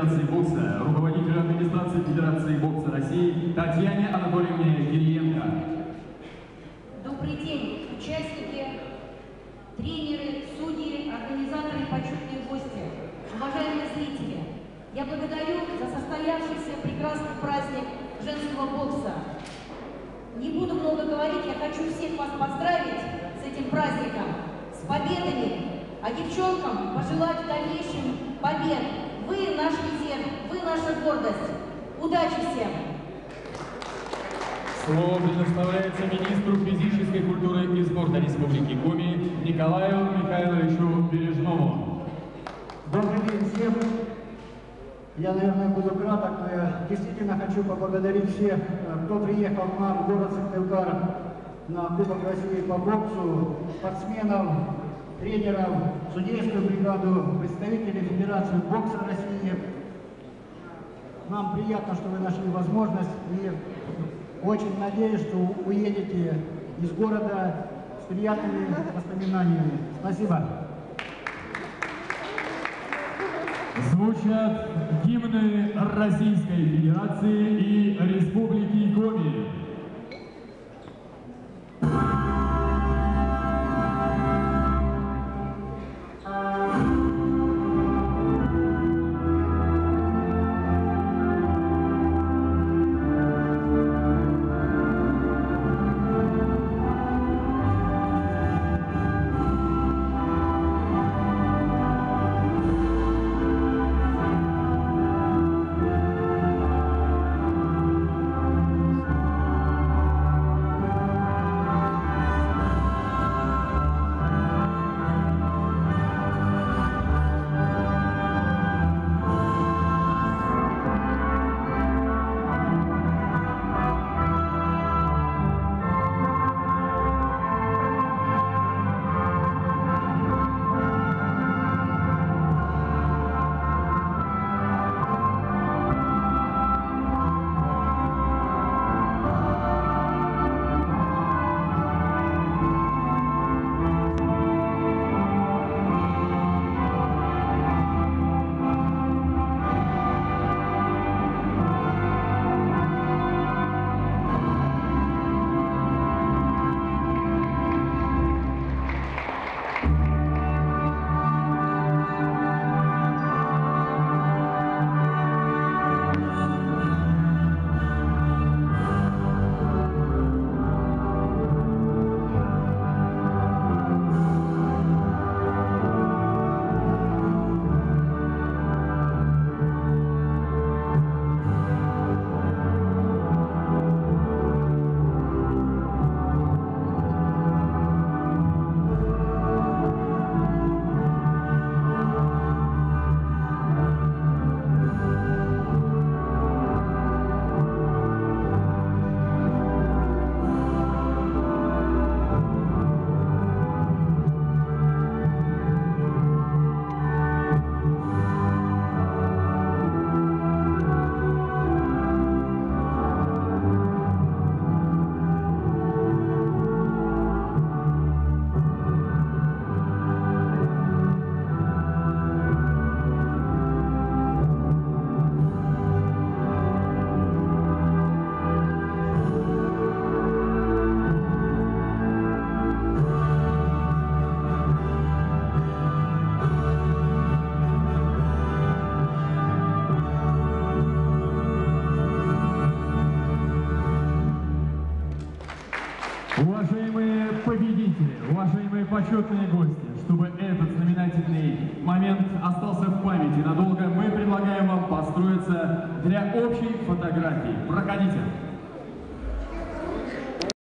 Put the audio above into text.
Федерации бокса, руководителю администрации Федерации бокса России Татьяне Анатольевне Кириенко. Добрый день, участники, тренеры, судьи, организаторы и почетные гости, уважаемые зрители. Я благодарю за состоявшийся прекрасный праздник женского бокса. Не буду много говорить, я хочу всех вас поздравить с этим праздником, с победами, а девчонкам пожелать в дальнейшем побед. Вы наш резерв, вы наша гордость. Удачи всем! Слово предоставляется министру физической культуры и спорта Республики Коми Николаю Михайловичу Бережному. Добрый день всем. Я, наверное, буду краток, но я действительно хочу поблагодарить всех, кто приехал к нам в город Сыктывкар на Кубок России по боксу, спортсменов, тренеров, судейскую бригаду, представителей Федерации бокса России. Нам приятно, что вы нашли возможность, и очень надеюсь, что уедете из города с приятными воспоминаниями. Спасибо. Звучат гимны Российской Федерации и Республики Коми. Уважаемые победители, уважаемые почетные гости, чтобы этот знаменательный момент остался в памяти надолго, мы предлагаем вам построиться для общей фотографии. Проходите.